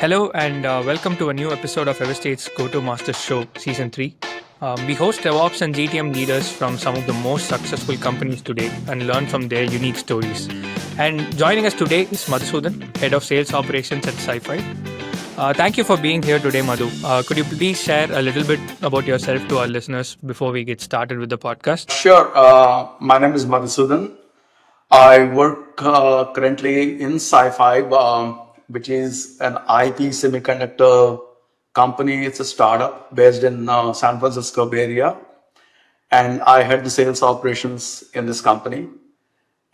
Hello and welcome to a new episode of Everstate's Go-To Masters Show, Season 3. We host DevOps and GTM leaders from some of the most successful companies today and learn from their unique stories. And joining us today is Madhusudhan, Head of Sales Operations at SiFive. Thank you for being here today, Madhu. Could you please share a little bit about yourself to our listeners before we get started with the podcast? Sure. My name is Madhusudhan. I work currently in SiFive, which is an IP semiconductor company. It's a startup based in San Francisco Bay Area, and I head the sales operations in this company.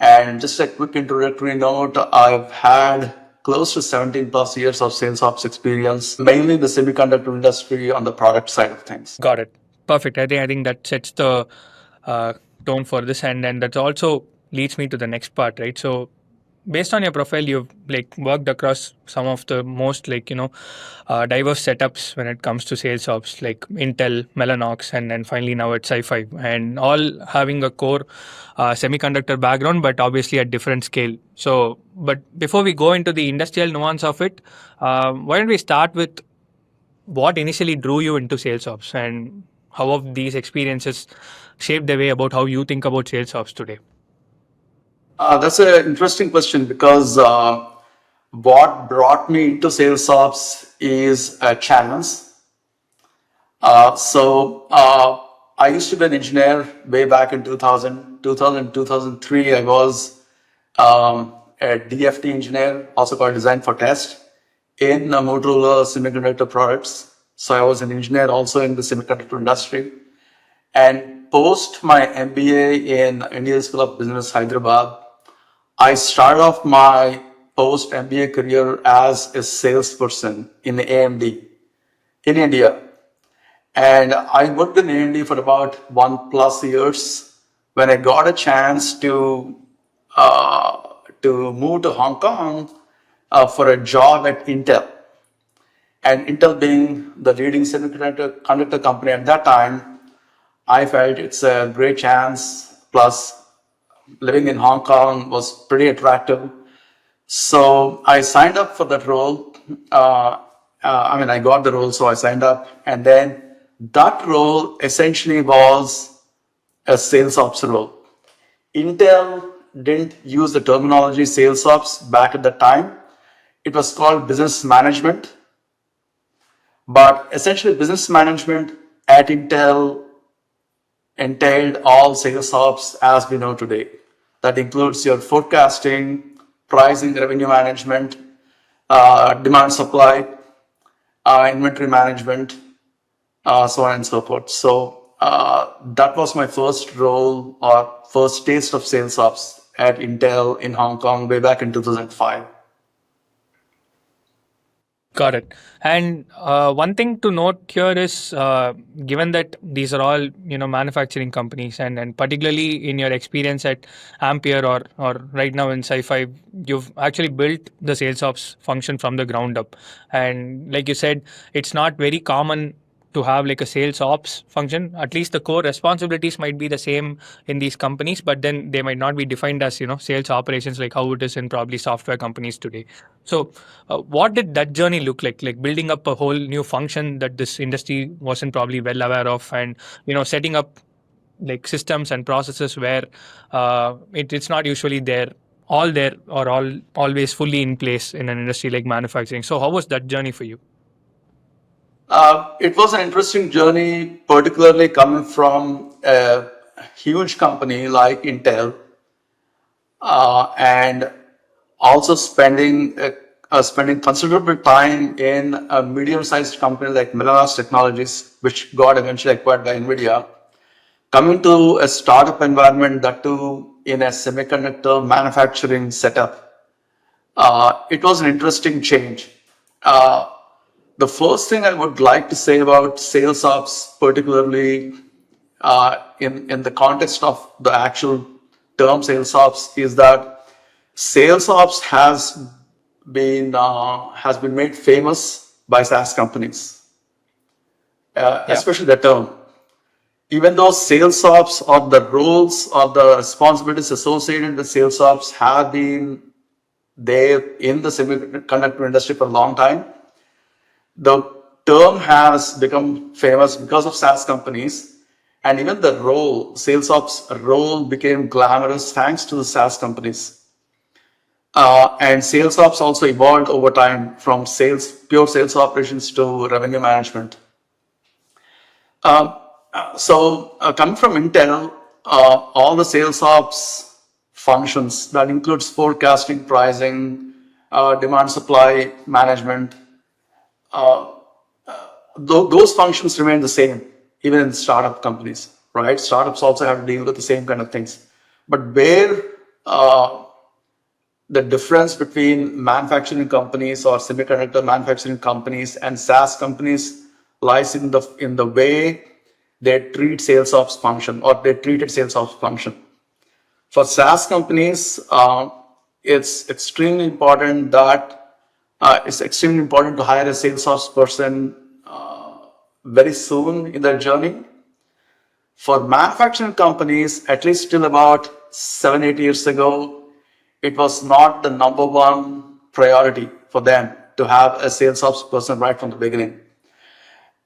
And just a quick introductory note: I've had close to 17 plus years of sales ops experience, mainly in the semiconductor industry on the product side of things. Got it. Perfect. I think that sets the tone for this, and that also leads me to the next part, right? So, based on your profile, you've worked across some of the most diverse setups when it comes to sales ops, like Intel, Mellanox, and then finally now at SiFive, and all having a core semiconductor background, but obviously at different scale. So, but before we go into the industrial nuance of it, why don't we start with what initially drew you into sales ops and how have these experiences shaped the way about how you think about sales ops today? That's an interesting question because what brought me into sales ops is a challenge. I used to be an engineer way back in 2003. I was a DFT engineer, also called design for test, in Motorola semiconductor products. So I was an engineer also in the semiconductor industry. And post my MBA in Indian School of Business, Hyderabad, I started off my post MBA career as a salesperson in AMD in India. And I worked in AMD for about 1+ years when I got a chance to move to Hong Kong for a job at Intel. And Intel being the leading semiconductor company at that time, I felt it's a great chance. Plus, living in Hong Kong was pretty attractive. So I signed up for that role. I got the role, so I signed up. And then that role essentially was a sales ops role. Intel didn't use the terminology sales ops back at the time. It was called business management. But essentially, business management at Intel entailed all sales ops as we know today. That includes your forecasting, pricing, revenue management, demand supply, inventory management, so on and so forth. So that was my first role or first taste of sales ops at Intel in Hong Kong way back in 2005. Got it. And one thing to note here is, given that these are all manufacturing companies, and particularly in your experience at Ampere or right now in SiFive, you've actually built the sales ops function from the ground up. And like you said, it's not very common to have like a sales ops function. At least the core responsibilities might be the same in these companies, but then they might not be defined as sales operations like how it is in probably software companies today. So what did that journey look like building up a whole new function that this industry wasn't probably well aware of, and setting up like systems and processes where it's not usually all there or always fully in place in an industry like manufacturing. So how was that journey for you? It was an interesting journey, particularly coming from a huge company like Intel, and also spending considerable time in a medium-sized company like Mellanox Technologies, which got eventually acquired by NVIDIA. Coming to a startup environment, that too in a semiconductor manufacturing setup, it was an interesting change. The first thing I would like to say about sales ops, particularly in the context of the actual term sales ops, is that sales ops has been made famous by SaaS companies, especially the term. Even though sales ops or the roles or the responsibilities associated with sales ops have been there in the semiconductor industry for a long time, The term has become famous because of SaaS companies, and even the role, sales ops role, became glamorous thanks to the SaaS companies. And sales ops also evolved over time from pure sales operations to revenue management. Coming from Intel, all the sales ops functions that includes forecasting, pricing, demand supply management, those functions remain the same even in startup companies, right? Startups also have to deal with the same kind of things. But where the difference between manufacturing companies or semiconductor manufacturing companies and SaaS companies lies in the way they treat sales ops function, or they treated sales ops function. For SaaS companies, it's extremely important to hire a sales ops person very soon in their journey. For manufacturing companies, at least till about 7-8 years ago, it was not the number one priority for them to have a sales ops person right from the beginning.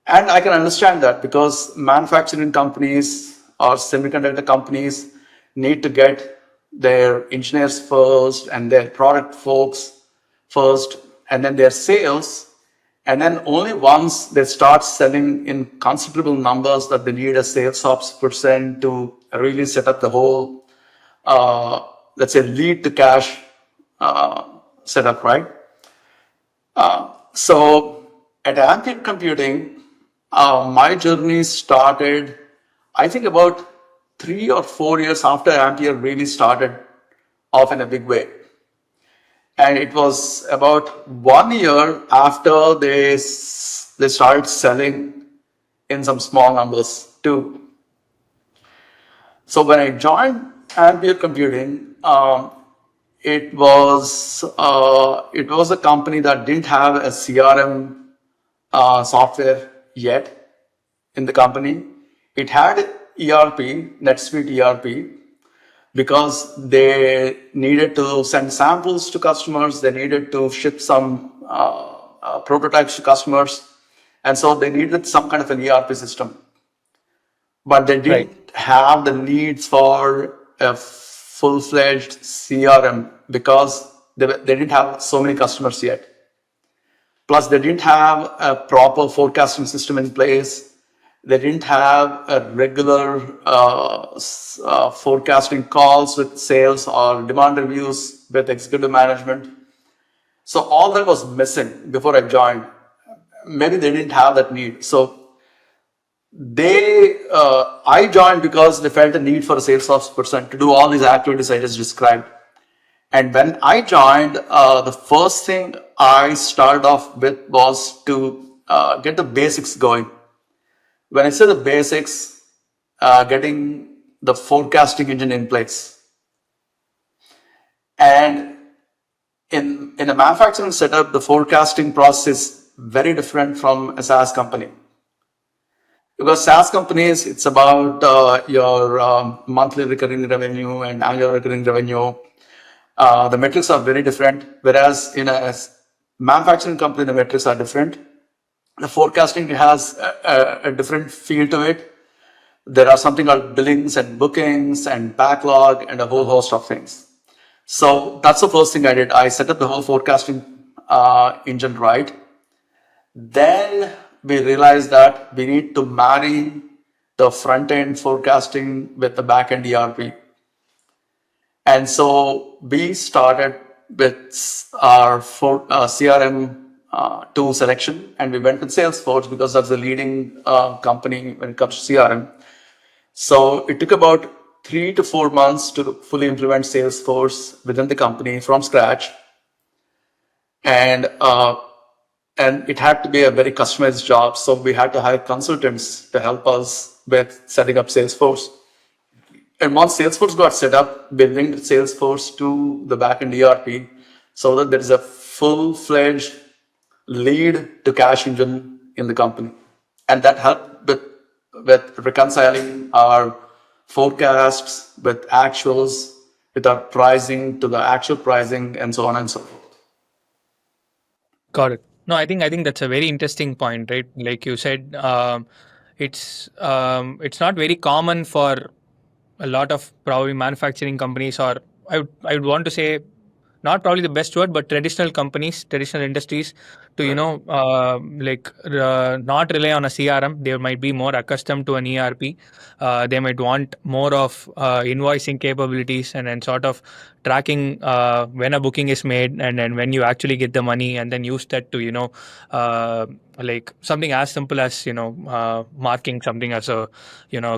And I can understand that, because manufacturing companies or semiconductor companies need to get their engineers first and their product folks first, and then their sales. And then only once they start selling in considerable numbers that they need a sales ops person to really set up the whole, let's say, lead to cash setup, right? So at Ampere Computing, my journey started, I think, about 3 or 4 years after Ampere really started off in a big way. And it was about 1 year after they started selling in some small numbers too. So when I joined Ampere Computing, it was a company that didn't have a CRM software yet in the company. It had ERP, NetSuite ERP, because they needed to send samples to customers, they needed to ship some prototypes to customers, and so they needed some kind of an ERP system. But they didn't have the needs for a full-fledged CRM because they didn't have so many customers yet. Plus, they didn't have a proper forecasting system in place. They didn't have a regular forecasting calls with sales or demand reviews with executive management. So all that was missing before I joined. Maybe they didn't have that need. So I joined because they felt a need for a sales ops person to do all these activities I just described. And when I joined, the first thing I started off with was to get the basics going. When I say the basics, getting the forecasting engine in place. And in a manufacturing setup, the forecasting process is very different from a SaaS company. Because SaaS companies, it's about your monthly recurring revenue and annual recurring revenue. The metrics are very different, whereas in a manufacturing company, the metrics are different. The forecasting has a different feel to it. There are something called billings and bookings and backlog and a whole host of things. So that's the first thing I did. I set up the whole forecasting engine right. Then we realized that we need to marry the front-end forecasting with the back-end ERP. And so we started with our CRM tool selection, and we went with Salesforce because that's the leading company when it comes to CRM. So it took about 3 to 4 months to fully implement Salesforce within the company from scratch. And it had to be a very customized job. So we had to hire consultants to help us with setting up Salesforce. And once Salesforce got set up, we linked Salesforce to the backend ERP so that there is a full-fledged lead to cash engine in the company. And that helped with reconciling our forecasts with actuals, with our pricing to the actual pricing, and so on and so forth. Got it. No, I think that's a very interesting point, right? Like you said, it's not very common for a lot of probably manufacturing companies, or I would want to say not probably the best word, but traditional companies, traditional industries, to not rely on a CRM. They might be more accustomed to an ERP. They might want more of invoicing capabilities, and sort of tracking when a booking is made, and then when you actually get the money, and then use that to uh, like something as simple as marking something as a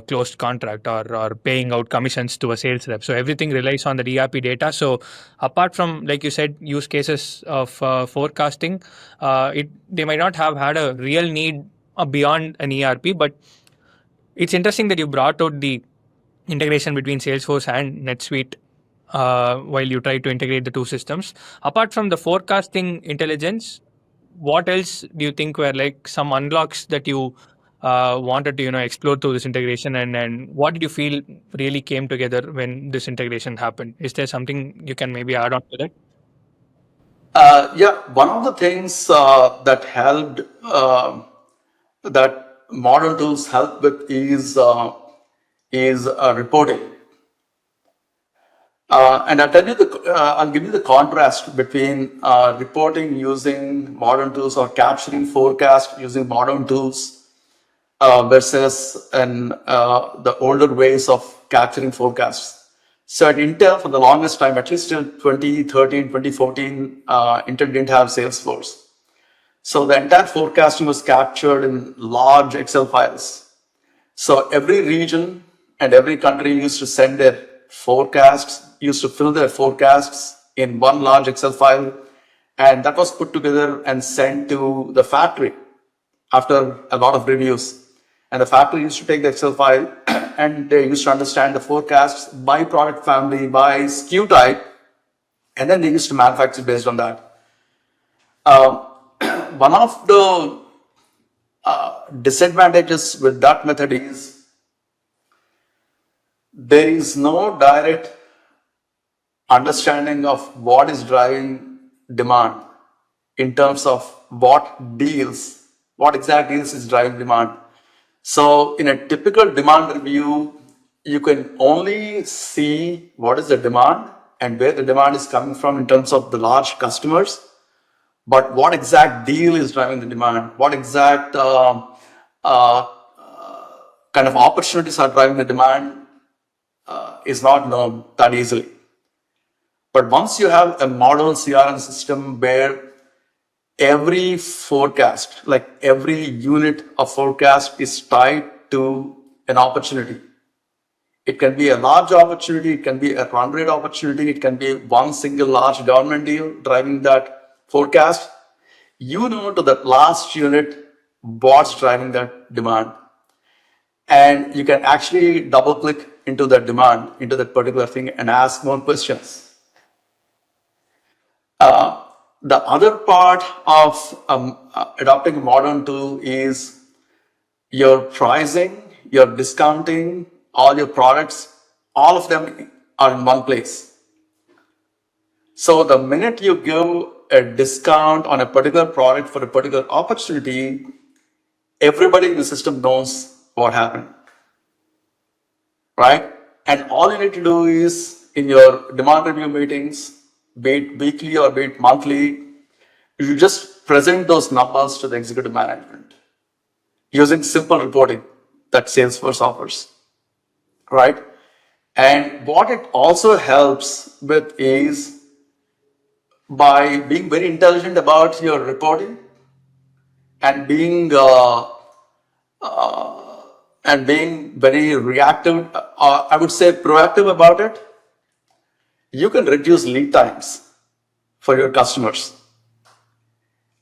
closed contract, or paying out commissions to a sales rep. So everything relies on the ERP data. So apart from, like you said, use cases of forecasting, it they might not have had a real need beyond an ERP. But it's interesting that you brought out the integration between Salesforce and NetSuite while you try to integrate the two systems. Apart from the forecasting intelligence, what else do you think were like some unlocks that you wanted to explore through this integration, and what did you feel really came together when this integration happened? Is there something you can maybe add on to that? Yeah, one of the things that helped that modern tools help with is reporting. And I'll give you the contrast between reporting using modern tools or capturing forecast using modern tools versus the older ways of capturing forecasts. So at Intel, for the longest time, at least till 2013, 2014, Intel didn't have Salesforce. So the entire forecasting was captured in large Excel files. So every region and every country used to send their forecasts, used to fill their forecasts in one large Excel file, and that was put together and sent to the factory after a lot of reviews. And the factory used to take the Excel file and they used to understand the forecasts by product family, by SKU type, and then they used to manufacture based on that. One of the disadvantages with that method is there is no direct understanding of what is driving demand in terms of what exact deals is driving demand. So in a typical demand review, you can only see what is the demand and where the demand is coming from in terms of the large customers. But what exact deal is driving the demand? What exact uh, kind of opportunities are driving the demand is not known that easily. But once you have a model CRM system where every forecast, like every unit of forecast, is tied to an opportunity. It can be a large opportunity, it can be a run rate opportunity, it can be one single large government deal driving that forecast. You know to that last unit what's driving that demand. And you can actually double click into that demand, into that particular thing, and ask more questions. The other part of adopting a modern tool is your pricing, your discounting, all your products, all of them are in one place. So the minute you give a discount on a particular product for a particular opportunity, everybody in the system knows what happened, right? And all you need to do is in your demand review meetings, be it weekly or be it monthly, you just present those numbers to the executive management using simple reporting that Salesforce offers, right? And what it also helps with is by being very intelligent about your reporting and being very reactive, I would say proactive about it, you can reduce lead times for your customers.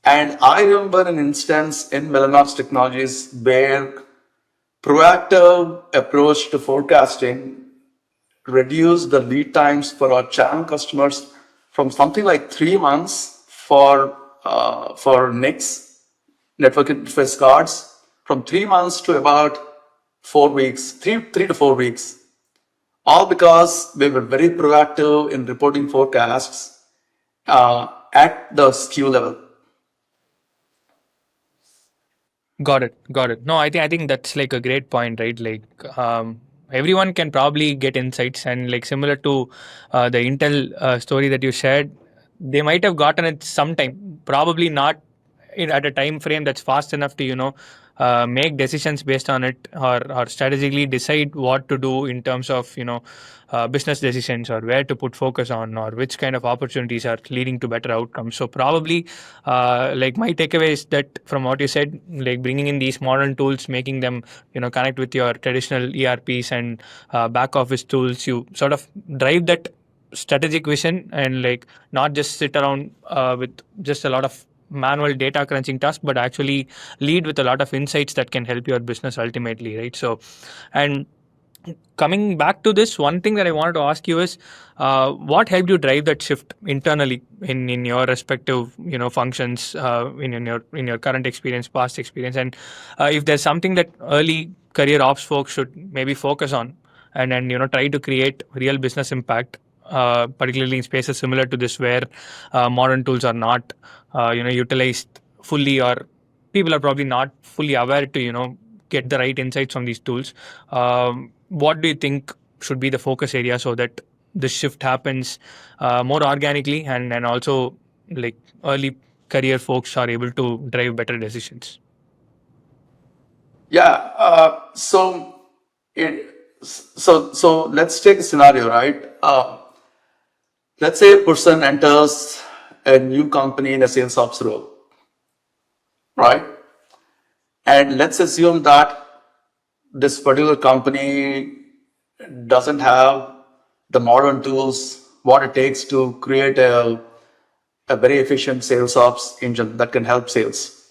And I remember an instance in Mellanox Technologies where proactive approach to forecasting reduced the lead times for our channel customers from something like 3 months for NICs, network interface cards, from 3 months to about 4 weeks, three to 4 weeks, all because we were very proactive in reporting forecasts at the SKU level. Got it. Got it. No, I think that's like a great point, right? Like everyone can probably get insights, and like similar to the Intel story that you shared, they might have gotten it sometime. Probably not at a time frame that's fast enough to make decisions based on it, or strategically decide what to do in terms of business decisions, or where to put focus on, or which kind of opportunities are leading to better outcomes. So probably like my takeaway is that from what you said, like bringing in these modern tools, making them connect with your traditional ERPs and back office tools, you sort of drive that strategic vision, and like not just sit around with just a lot of manual data crunching tasks, but actually lead with a lot of insights that can help your business ultimately, right? So, and coming back to this, one thing that I wanted to ask you is, what helped you drive that shift internally in your respective functions, in your current experience, past experience, and if there's something that early career ops folks should maybe focus on, and try to create real business impact, particularly in spaces similar to this where modern tools are not utilized fully, or people are probably not fully aware to get the right insights from these tools. What do you think should be the focus area so that this shift happens more organically, and also like early career folks are able to drive better decisions? Yeah. So let's take a scenario, right? Let's say a person enters a new company in a sales ops role, right? And let's assume that this particular company doesn't have the modern tools, what it takes to create a very efficient sales ops engine that can help sales.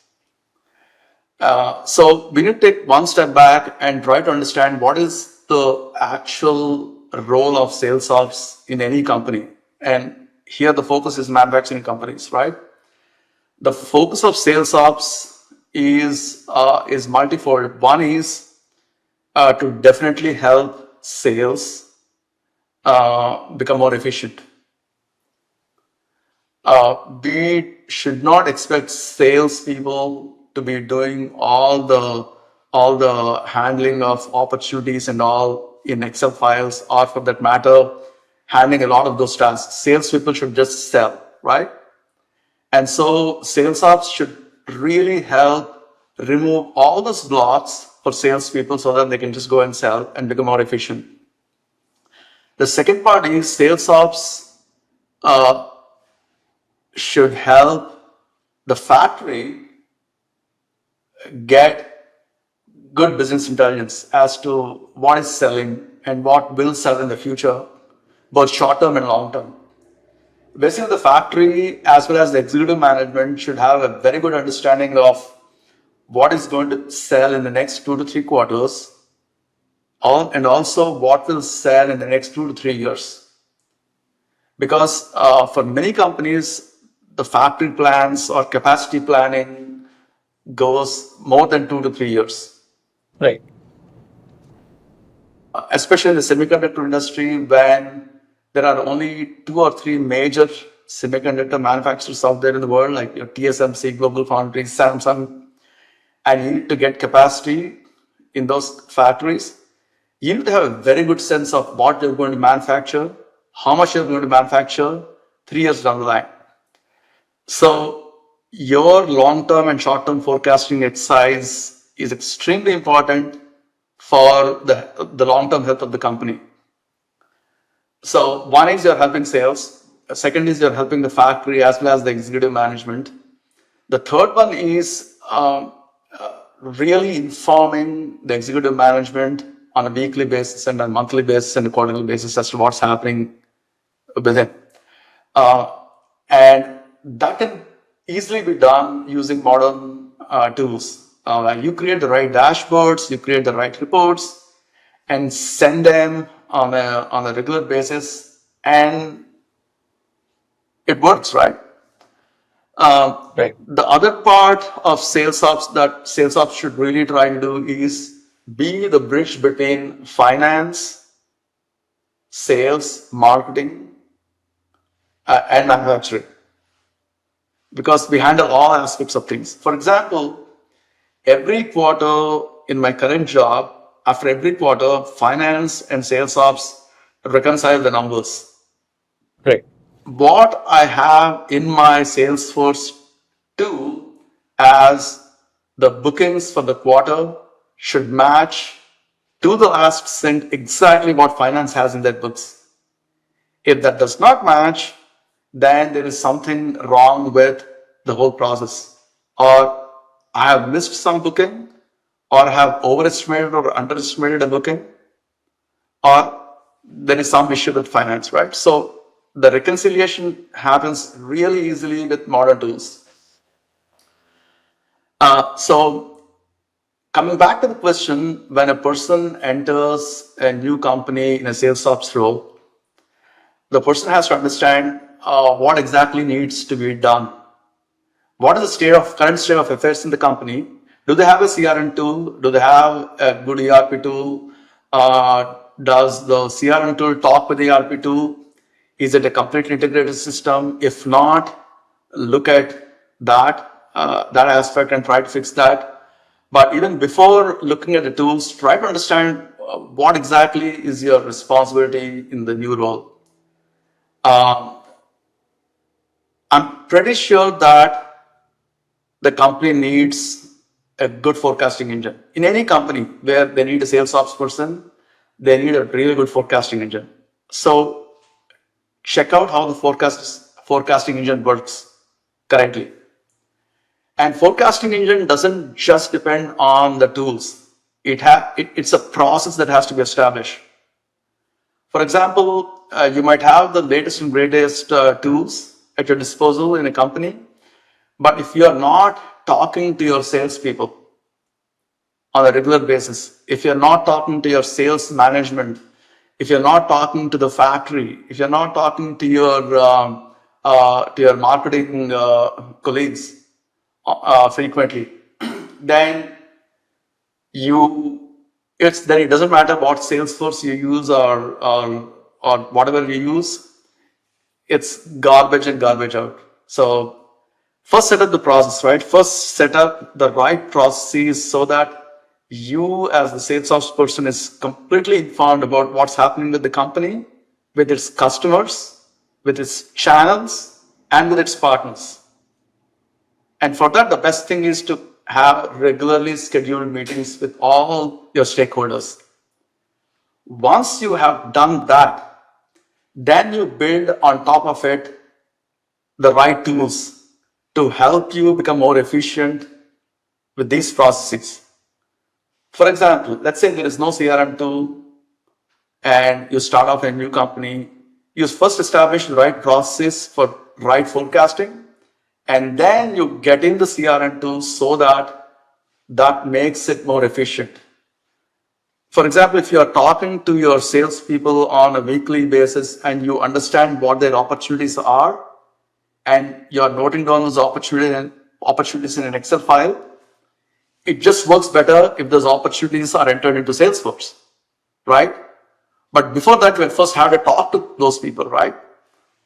So we need to take one step back and try to understand what is the actual role of sales ops in any company. And here the focus is manufacturing companies, right? The focus of sales ops is multifold. One is to definitely help sales become more efficient. We should not expect salespeople to be doing all the handling of opportunities and all in Excel files, or for that matter, handling a lot of those tasks. Salespeople should just sell, right? And so sales ops should really help remove all those blocks for salespeople so that they can just go and sell and become more efficient. The second part is sales ops uh, should help the factory get good business intelligence as to what is selling and what will sell in the future, both short term and long term. Basically, the factory as well as the executive management should have a very good understanding of what is going to sell in the next 2 to 3 quarters, and also what will sell in the next 2 to 3 years. Because for many companies, the factory plans or capacity planning goes more than 2 to 3 years. Right. Especially in the semiconductor industry, when there are only 2 or 3 major semiconductor manufacturers out there in the world, like your TSMC, Global Foundries, Samsung, and you need to get capacity in those factories, you need to have a very good sense of what you're going to manufacture, how much you're going to manufacture 3 years down the line. So your long-term and short-term forecasting exercise is extremely important for the long-term health of the company. So one is you're helping sales. Second is you're helping the factory as well as the executive management. The third one is really informing the executive management on a weekly basis and a monthly basis and a quarterly basis as to what's happening within. And that can easily be done using modern tools. You create the right dashboards, you create the right reports, and send them on a regular basis, and it works, right? Right. The other part of sales ops that sales ops should really try to do is be the bridge between finance, sales, marketing, and manufacturing, because we handle all aspects of things. For example, Every quarter in my current job, after every quarter, finance and sales ops reconcile the numbers. Right. What I have in my Salesforce tool as the bookings for the quarter should match to the last cent exactly what finance has in their books. If that does not match, then there is something wrong with the whole process. Or I have missed some booking, or have overestimated or underestimated a booking, or there is some issue with finance, right? So the reconciliation happens really easily with modern tools. So coming back to the question, when a person enters a new company in a sales ops role, the person has to understand what exactly needs to be done. What is the current state of affairs in the company? Do they have a CRM tool? Do they have a good ERP tool? Does the CRM tool talk with the ERP tool? Is it a completely integrated system? If not, look at that aspect and try to fix that. But even before looking at the tools, try to understand what exactly is your responsibility in the new role. I'm pretty sure that the company needs a good forecasting engine. In any company where they need a sales ops person, they need a really good forecasting engine. So check out how the forecasting engine works currently. And forecasting engine doesn't just depend on the tools. It's a process that has to be established. For example, you might have the latest and greatest tools at your disposal in a company, but if you are not talking to your salespeople on a regular basis, if you're not talking to your sales management, if you're not talking to the factory, if you're not talking to your marketing colleagues frequently, then you then it doesn't matter what Salesforce you use or whatever you use, it's garbage in, garbage out. So first set up the process, right? First set up the right processes so that you as the sales ops person is completely informed about what's happening with the company, with its customers, with its channels, and with its partners. And for that, the best thing is to have regularly scheduled meetings with all your stakeholders. Once you have done that, then you build on top of it the right tools to help you become more efficient with these processes. For example, let's say there is no CRM tool and you start off a new company. You first establish the right processes for right forecasting, and then you get in the CRM tool so that makes it more efficient. For example, if you are talking to your salespeople on a weekly basis and you understand what their opportunities are, and you are noting down those opportunities in an Excel file, it just works better if those opportunities are entered into Salesforce, right? But before that, we first have to talk to those people, right?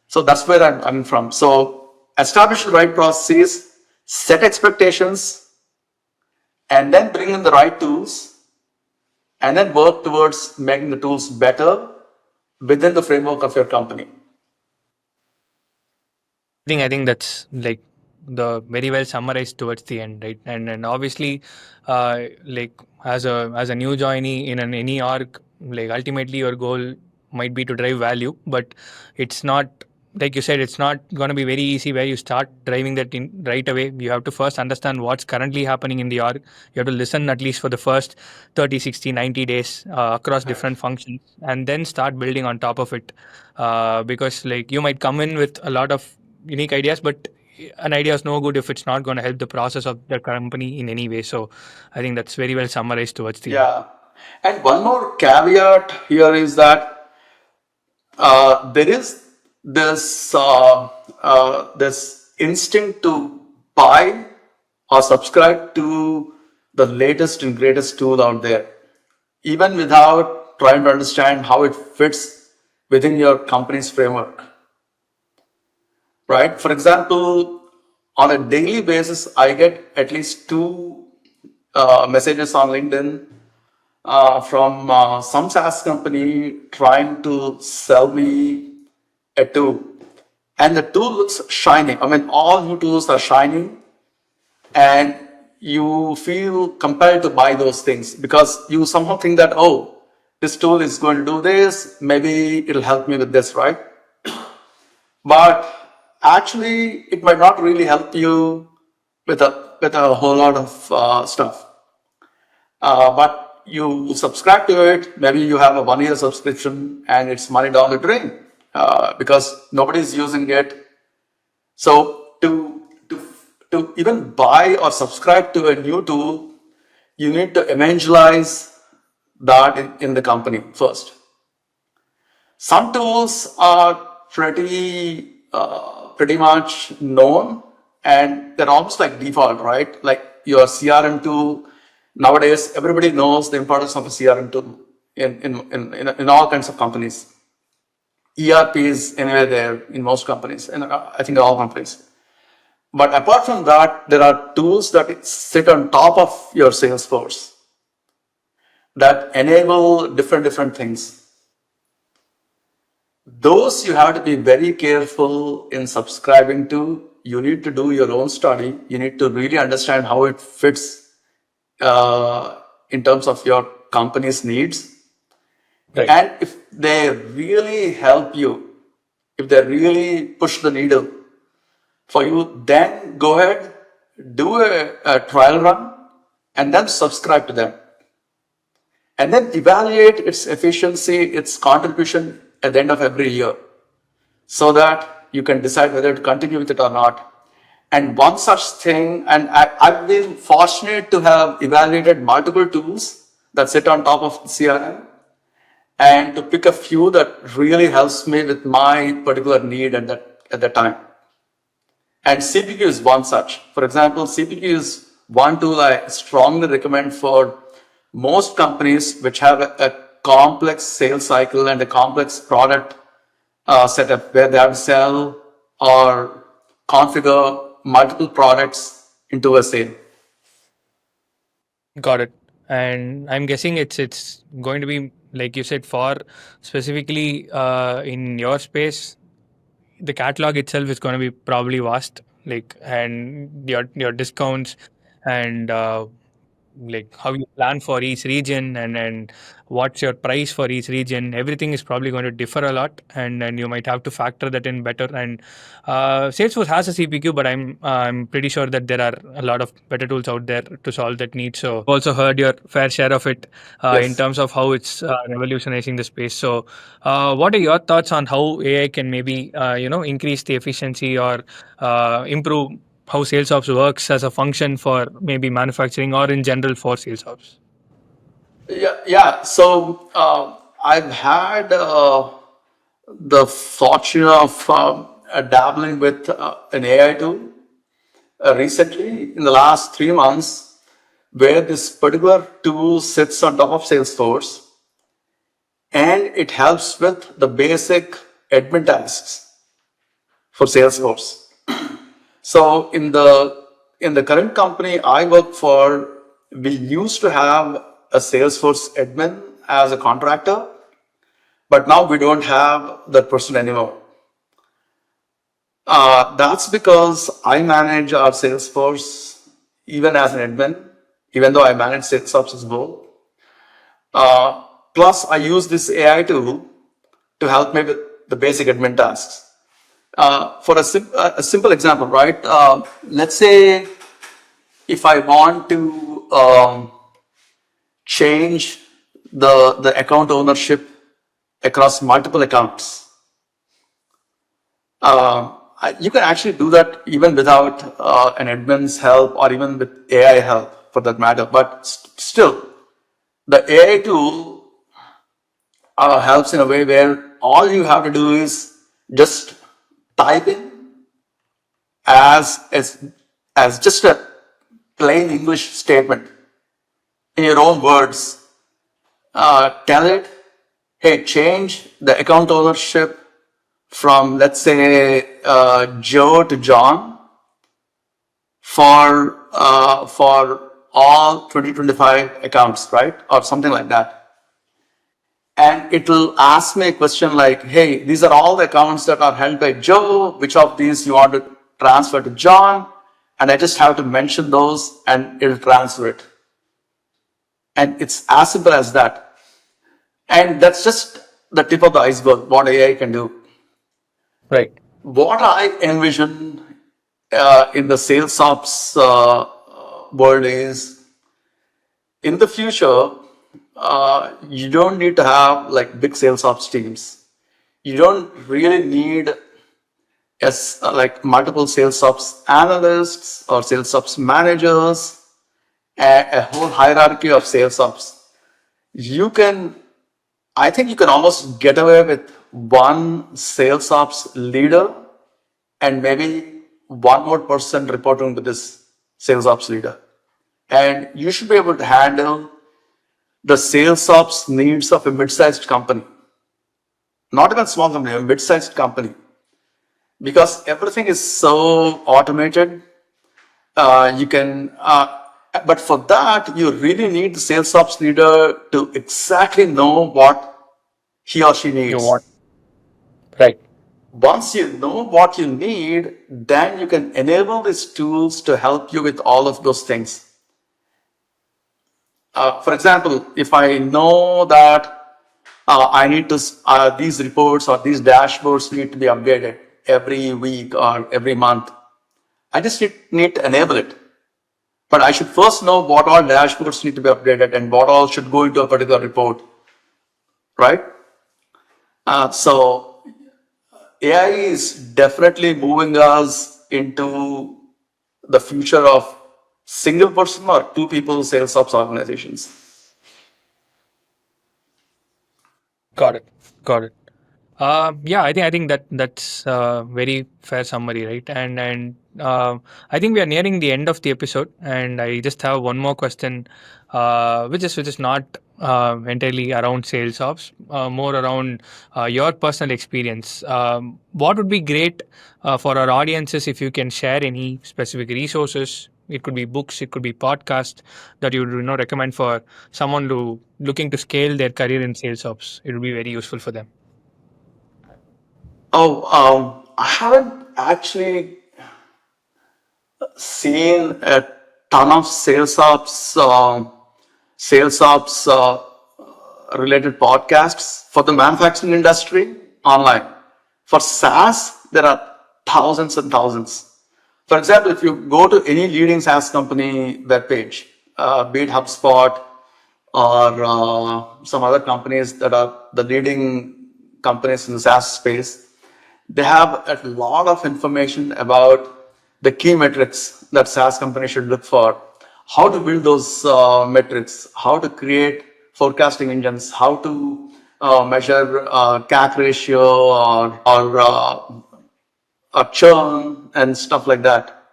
So that's where I'm from. So establish the right processes, set expectations, and then bring in the right tools, and then work towards making the tools better within the framework of your company. I think that's like the very well summarized towards the end, right? And obviously, like as a new joinee in any org, like ultimately your goal might be to drive value, but it's not, like you said, it's not going to be very easy where you start driving that in right away. You have to first understand what's currently happening in the org. You have to listen at least for the first 30, 60, 90 days across different functions, and then start building on top of it. Because like you might come in with a lot of unique ideas, but an idea is no good if it's not going to help the process of the company in any way. So I think that's very well summarized towards the end. Yeah. And one more caveat here is that there is this instinct to buy or subscribe to the latest and greatest tool out there, even without trying to understand how it fits within your company's framework, right? For example, on a daily basis, I get at least two messages on LinkedIn from some SaaS company trying to sell me a tool. And the tool looks shiny. I mean, all new tools are shiny, and you feel compelled to buy those things because you somehow think that, oh, this tool is going to do this, maybe it'll help me with this, right? But actually, it might not really help you with a whole lot of stuff. But you subscribe to it, maybe you have a 1 year subscription and it's money down the drain because nobody's using it. So to even buy or subscribe to a new tool, you need to evangelize that in the company first. Some tools are pretty much known and they're almost like default, right? Like your CRM tool. Nowadays, everybody knows the importance of a CRM tool in all kinds of companies. ERP is anywhere there in most companies, and I think all companies. But apart from that, there are tools that sit on top of your Salesforce that enable different things. Those you have to be very careful in subscribing to. You need to do your own study. You need to really understand how it fits in terms of your company's needs. Right. And if they really help you, if they really push the needle for you, then go ahead, do a trial run, and then subscribe to them. And then evaluate its efficiency, its contribution at the end of every year, so that you can decide whether to continue with it or not. And one such thing, and I've been fortunate to have evaluated multiple tools that sit on top of the CRM, and to pick a few that really helps me with my particular need at that time. And CPQ is one such. For example, CPQ is one tool I strongly recommend for most companies which have a complex sales cycle and a complex product setup where they have to sell or configure multiple products into a sale. Got it. And I'm guessing it's going to be, like you said, for specifically in your space, the catalog itself is going to be probably vast, like, and your discounts and like how you plan for each region and what's your price for each region, everything is probably going to differ a lot, and you might have to factor that in better. And Salesforce has a CPQ, but I'm pretty sure that there are a lot of better tools out there to solve that need. So I've also heard your fair share of it in terms of how it's revolutionizing the space. So what are your thoughts on how AI can maybe increase the efficiency or improve how sales ops works as a function for maybe manufacturing or in general for sales ops? Yeah. So I've had the fortune of dabbling with an AI tool recently in the last 3 months, where this particular tool sits on top of Salesforce and it helps with the basic admin tasks for Salesforce. So in the current company I work for, we used to have a Salesforce admin as a contractor, but now we don't have that person anymore. That's because I manage our Salesforce even as an admin, even though I manage sales ops as well. Plus, I use this AI tool to help me with the basic admin tasks. For a simple example, right? Let's say if I want to change the account ownership across multiple accounts, you can actually do that even without an admin's help or even with AI help for that matter. But still, the AI tool helps in a way where all you have to do is just type in as just a plain English statement in your own words. Tell it, hey, change the account ownership from, let's say, Joe to John for all 2025 accounts, right? Or something like that. And it will ask me a question like, hey, these are all the accounts that are held by Joe. Which of these you want to transfer to John? And I just have to mention those and it'll transfer it. And it's as simple as that. And that's just the tip of the iceberg, what AI can do. Right. What I envision in the sales ops world is in the future, you don't need to have like big sales ops teams. You don't really need like multiple sales ops analysts or sales ops managers, a whole hierarchy of sales ops. You can, I think you can almost get away with one sales ops leader and maybe one more person reporting to this sales ops leader. And you should be able to handle the sales ops needs of a mid-sized company, not even small company, a mid-sized company, because everything is so automated. You can, but for that, you really need the sales ops leader to exactly know what he or she You want. needs. Right. Once you know what you need, then you can enable these tools to help you with all of those things. For example, if I know that I need to, these reports or these dashboards need to be updated every week or every month, I just need to enable it. But I should first know what all dashboards need to be updated and what all should go into a particular report, right? So AI is definitely moving us into the future of single person or two people sales ops organizations. Got it. Got it. Yeah, I think that's very fair summary, right? And I think we are nearing the end of the episode, and I just have one more question, which is not entirely around sales ops, more around your personal experience. What would be great for our audiences if you can share any specific resources? It could be books, it could be podcast that you would recommend for someone to looking to scale their career in sales ops. It would be very useful for them. Oh, I haven't actually seen a ton of sales ops related podcasts for the manufacturing industry online. For SaaS, there are thousands and thousands. For example, if you go to any leading SaaS company webpage, be it HubSpot or some other companies that are the leading companies in the SaaS space, they have a lot of information about the key metrics that SaaS companies should look for, how to build those metrics, how to create forecasting engines, how to measure CAC ratio or churn and stuff like that.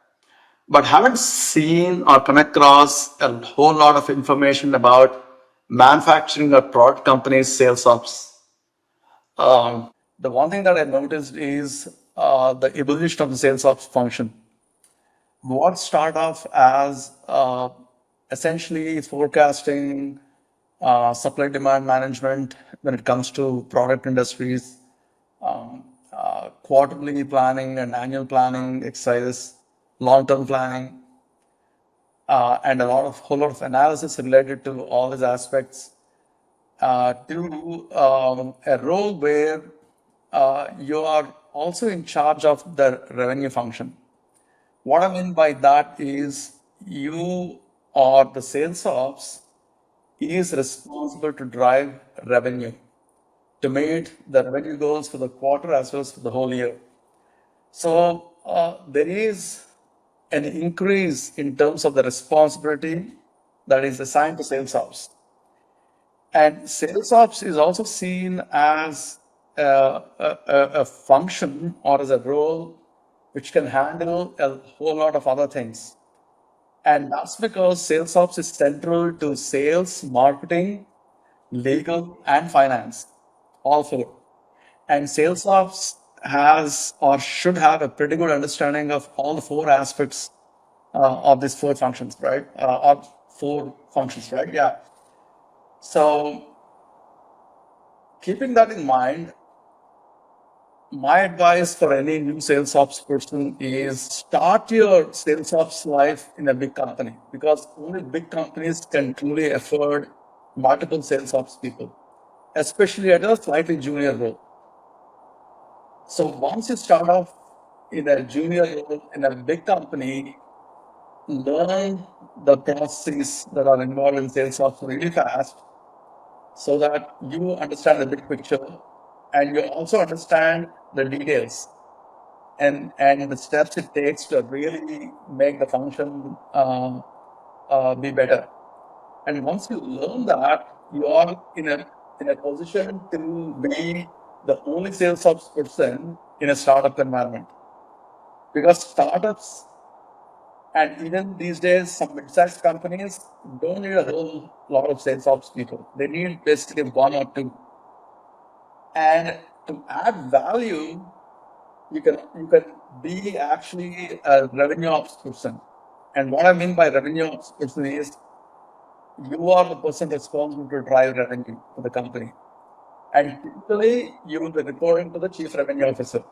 But haven't seen or come across a whole lot of information about manufacturing or product companies' sales ops. The one thing that I noticed is the evolution of the sales ops function. What started off as essentially forecasting, supply demand management when it comes to product industries, quarterly planning and annual planning exercises, long-term planning, and whole lot of analysis related to all these aspects, to a role where you are also in charge of the revenue function. What I mean by that is you or the sales ops is responsible to drive revenue, to meet the revenue goals for the quarter as well as for the whole year. So there is an increase in terms of the responsibility that is assigned to sales ops. And sales ops is also seen as a function or as a role which can handle a whole lot of other things. And that's because sales ops is central to sales, marketing, legal, and finance, all four. And sales ops has or should have a pretty good understanding of all the four aspects of these four functions, right? Or four functions, right? Yeah. So keeping that in mind, my advice for any new sales ops person is start your sales ops life in a big company, because only big companies can truly afford multiple sales ops people, especially at a slightly junior role. So once you start off in a junior role in a big company, learn the processes that are involved in sales ops really fast, so that you understand the big picture and you also understand the details and the steps it takes to really make the function be better. And once you learn that, you are in a position to be the only sales ops person in a startup environment. Because startups and even these days some mid-sized companies don't need a whole lot of sales ops people. They need basically one or two. And to add value, you can be actually a revenue ops person. And what I mean by revenue ops person is you are the person responsible to drive revenue for the company. And typically you will be reporting to the chief revenue officer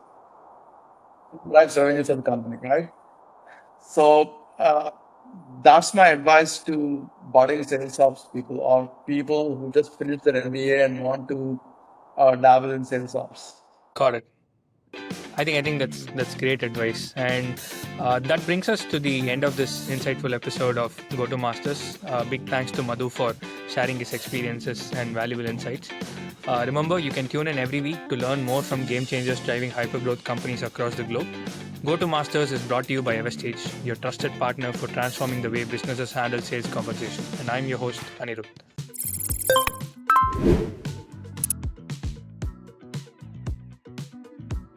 who drives revenue for the company, right? So that's my advice to budding sales ops people or people who just finished their MBA and want to dabble in sales ops. Got it. I think that's great advice, and that brings us to the end of this insightful episode of Go to Masters. Big thanks to Madhu for sharing his experiences and valuable insights. Remember, you can tune in every week to learn more from game changers driving hypergrowth companies across the globe. Go to Masters is brought to you by Everstage, your trusted partner for transforming the way businesses handle sales conversation. And I'm your host, Anirudh.